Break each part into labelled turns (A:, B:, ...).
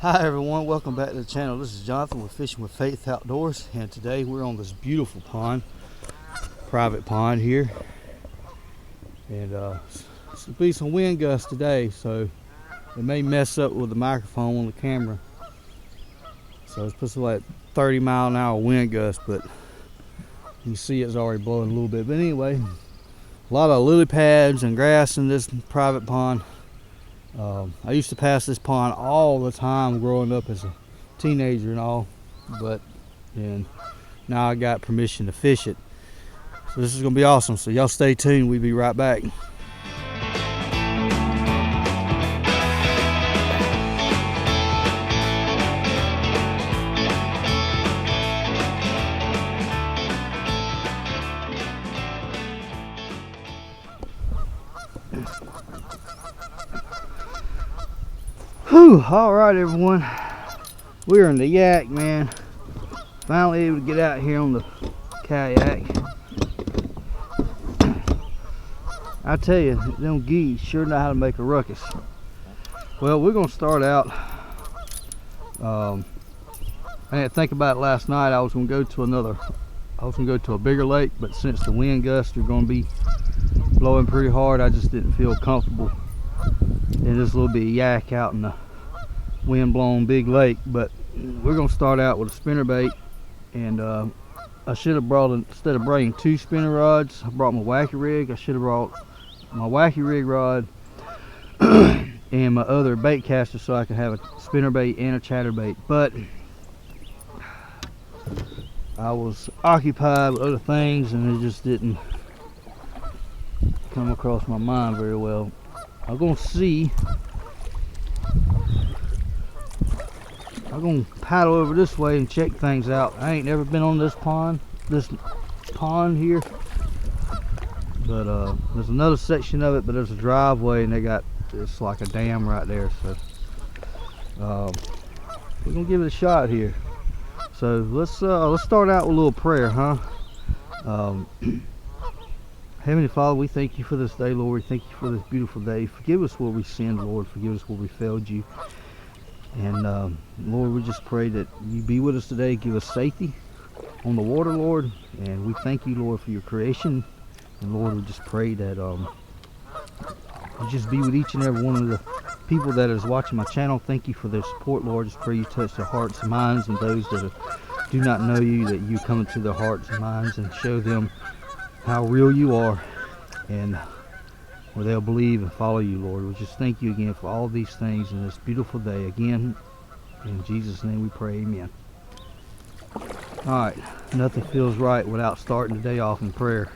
A: Hi everyone, welcome back to the channel. This is Jonathan with Fishing with Faith Outdoors, and today we're on this beautiful pond, private pond here, and it's gonna be some wind gusts today, so it may mess up with the microphone on the camera. So it's supposed to be like 30-mile-an-hour wind gust, but you can see it's already blowing a little bit. But anyway, a lot of lily pads and grass in this private pond. I used to pass this pond all the time growing up as a teenager and all, and now I got permission to fish it. So this is gonna be awesome. So y'all stay tuned. We'll be right back. Whew, all right everyone, we're in the yak, man. Finally able to get out here on the kayak. I tell you, them geese sure know how to make a ruckus. Well, we're gonna start out, I didn't think about it last night. I was gonna go to a bigger lake, but since the wind gusts are gonna be blowing pretty hard, I just didn't feel comfortable in this little bit of yak out in the wind-blown big lake. But we're gonna start out with a spinner bait, and I should have brought, instead of bringing 2 spinner rods, I brought my wacky rig. I should have brought my wacky rig rod and my other bait caster so I could have a spinner bait and a chatterbait, but I was occupied with other things and it just didn't come across my mind very well. I'm gonna paddle over this way and check things out. I ain't never been on this pond here, but there's another section of it, but there's a driveway and it's like a dam right there. So we're gonna give it a shot here. So let's start out with a little prayer, huh? Heavenly Father, we thank you for this day, Lord. We thank you for this beautiful day. Forgive us where we sinned, Lord. Forgive us where we failed you. And Lord, we just pray that you be with us today. Give us safety on the water, Lord. And we thank you, Lord, for your creation. And Lord, we just pray that you just be with each and every one of the people that is watching my channel. Thank you for their support, Lord. Just pray you touch their hearts and minds, and those that do not know you, that you come into their hearts and minds and show them how real you are, and where they'll believe and follow you, Lord. We just thank you again for all these things in this beautiful day. Again, in Jesus' name we pray, amen. Alright, nothing feels right without starting the day off in prayer.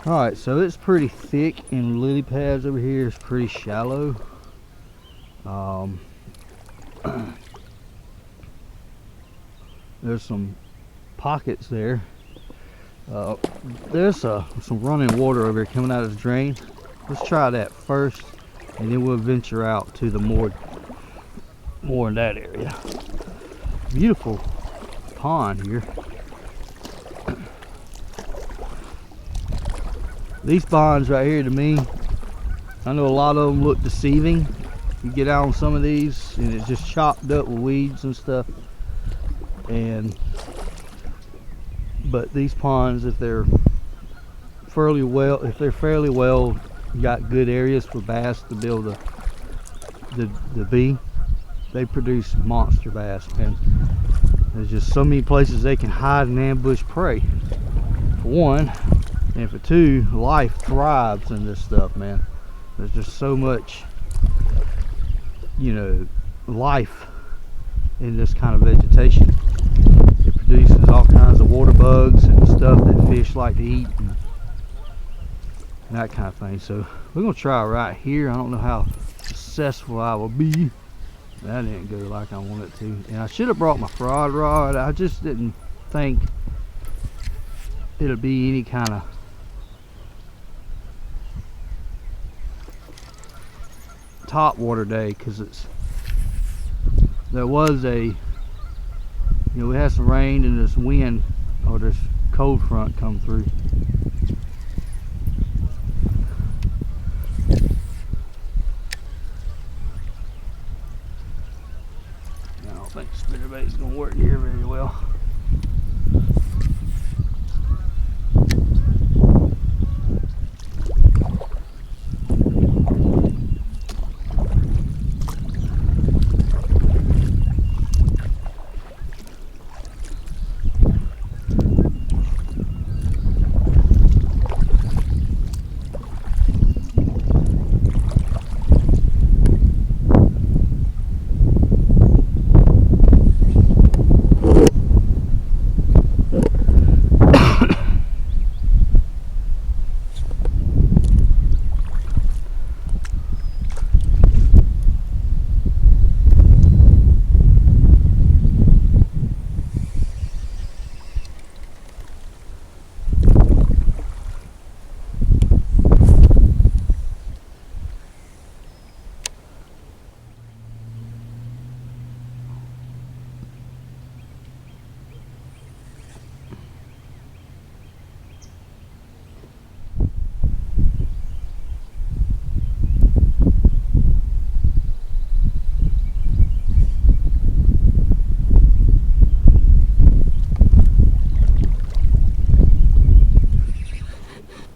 A: Alright, so it's pretty thick and lily pads over here. It's pretty shallow. There's some pockets there. There's some running water over here coming out of the drain. Let's try that first, and then we'll venture out to the more in that area. Beautiful pond here. These ponds right here, to me, I know a lot of them look deceiving. You get out on some of these and it's just chopped up with weeds and stuff, but these ponds, if they're fairly well got good areas for bass to be able to be, they produce monster bass, and there's just so many places they can hide and ambush prey, for one, and for two, life thrives in this stuff, man. There's just so much, life in this kind of vegetation. It produces all kinds of water bugs and stuff that fish like to eat, and that kind of thing. So we're gonna try right here. I don't know how successful I will be. That didn't go like I wanted it to, and I should have brought my fraud rod. I just didn't think it'll be any kind of top water day, because we had some rain and this wind, or this cold front come through. don't think spinnerbait is going to work here very well.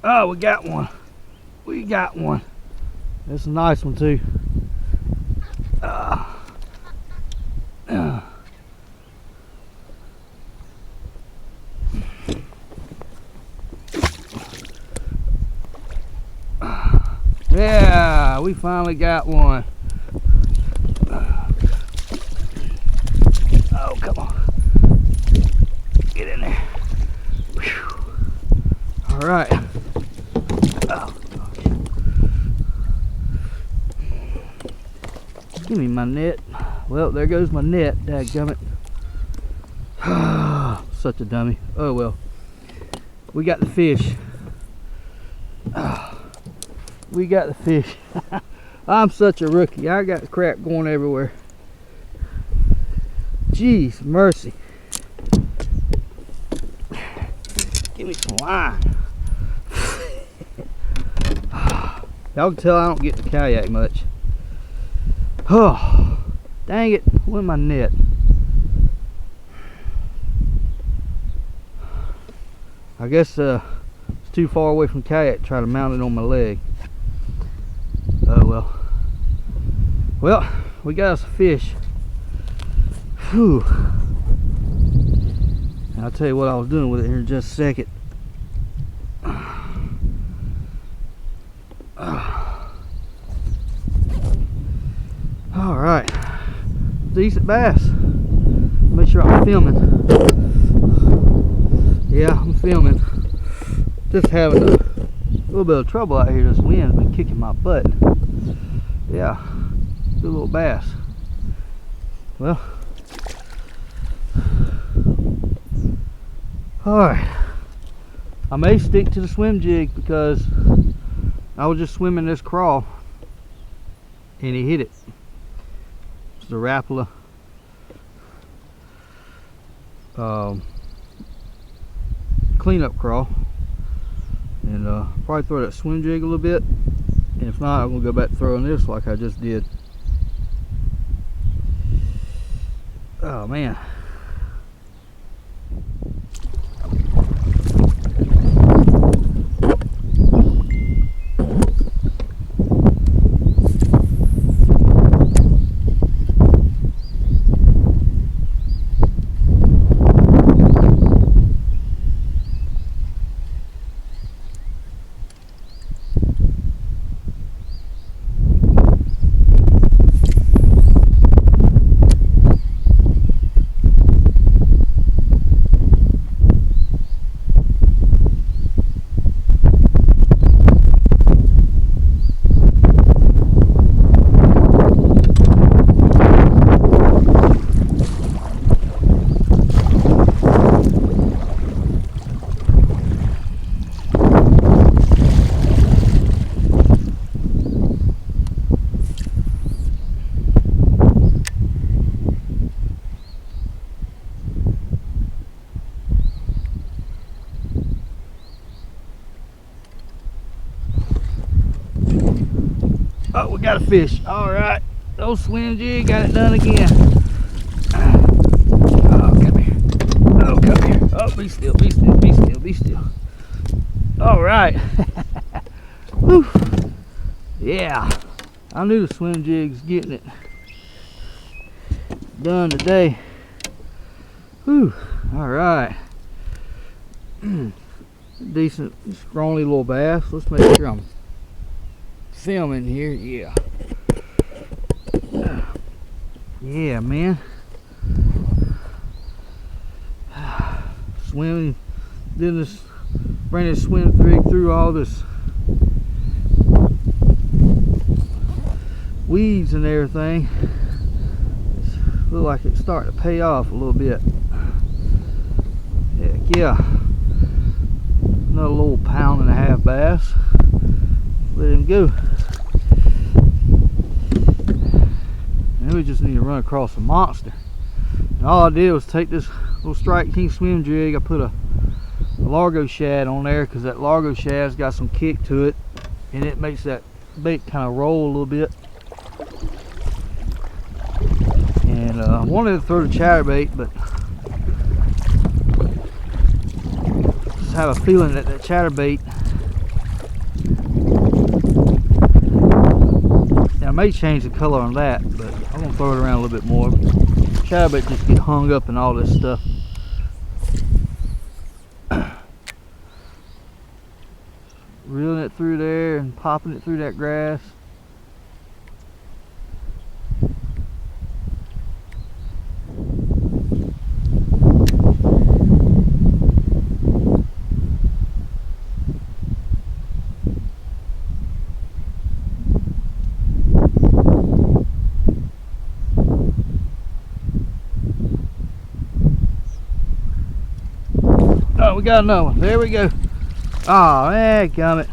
A: Oh, we got one. We got one. That's a nice one too. Yeah, we finally got one. Oh, come on. Get in there. Whew. All right. Oh. Give me my net. Well, there goes my net. Dadgummit. Such a dummy. Oh well. We got the fish. We got the fish. I'm such a rookie. I got crap going everywhere. Jeez, mercy. Give me some line. Y'all can tell I don't get to kayak much. Oh, dang it. Where's my net? I guess it's too far away from kayak to try to mount it on my leg. Oh well. Well, we got us a fish. Whew. And I'll tell you what I was doing with it here in just a second. All right, decent bass. Make sure I'm filming. Yeah, I'm filming. Just having a little bit of trouble out here. This wind's been kicking my butt. Yeah, good little bass. Well, all right. I may stick to the swim jig because I was just swimming this crawl and he hit it. It's the Rapala cleanup crawl, and probably throw that swim jig a little bit, and if not, I'm gonna go back to throwing this like I just did. Oh man. Oh, we got a fish. All right, old swim jig got it done again. Be still. All right. Whew. Yeah, I knew the swim jig's getting it done today. Whew. All right. Decent, scrawny little bass. Let's make sure I'm filming here. Yeah. Yeah, man. Swimming, bring this swim rig through all this weeds and everything. Look like it's starting to pay off a little bit. Heck yeah. Another little 1.5-pound bass. Let him go. And we just need to run across a monster. And all I did was take this little Strike King swim jig. I put a Largo shad on there because that Largo shad's got some kick to it, and it makes that bait kind of roll a little bit. And I wanted to throw the chatterbait, but just have a feeling that chatterbait, I may change the color on that, but I'm gonna throw it around a little bit more. Chatterbait just get hung up in all this stuff. Reeling it through there and popping it through that grass. Oh, we got another one. There we go. Oh, man, gummit.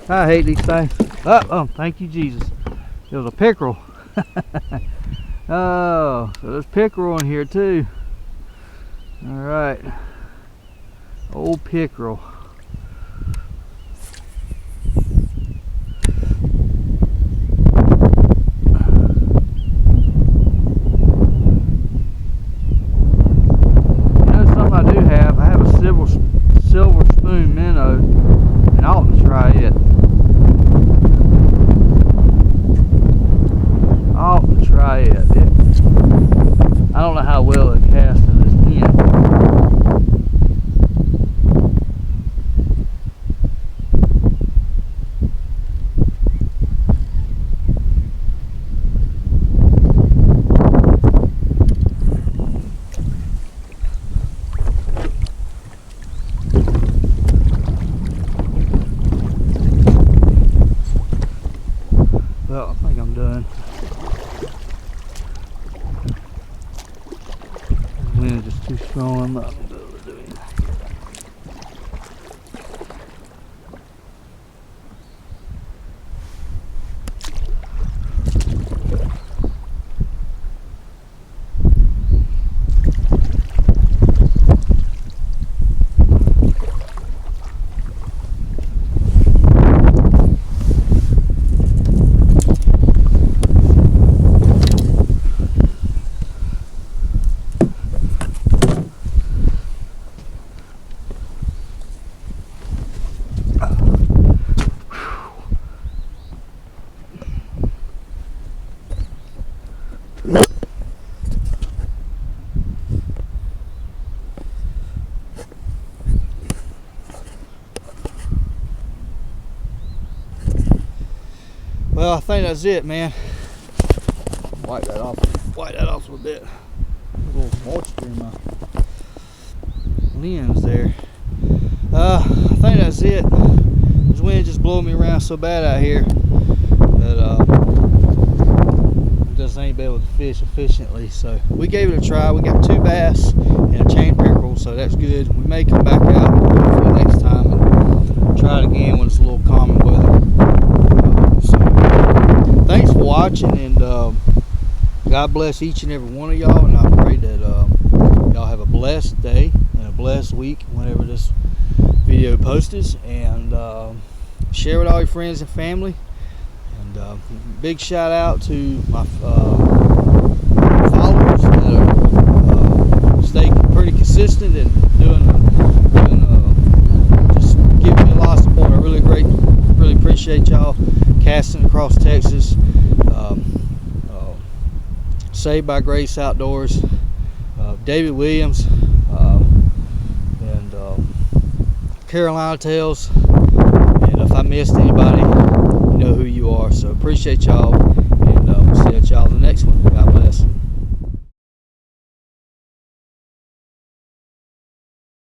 A: I hate these things. Oh, thank you, Jesus. It was a pickerel. Oh, so there's pickerel in here too. All right. Old pickerel. Silver spoon minnow, and I ought to try it. I don't know how well it casts in this pen. Well, I think I'm done. The wind is just too strong. I'm not going to be able to do anything. Well, I think that's it, man. Wipe that off a little bit. A little moisture in my lens there. I think that's it. This wind just blowing me around so bad out here that I just ain't be able to fish efficiently. So we gave it a try. We got 2 bass and a chain pickerel, so that's good. We may come back out for the next time and try it again when it's a little calmer weather. Thanks for watching, and God bless each and every one of y'all, and I pray that y'all have a blessed day and a blessed week whenever this video posted, and share with all your friends and family. And big shout out to my followers that are stay pretty consistent and doing across Texas, Saved by Grace Outdoors, David Williams, and Carolina Tales. And if I missed anybody, you know who you are. So appreciate y'all.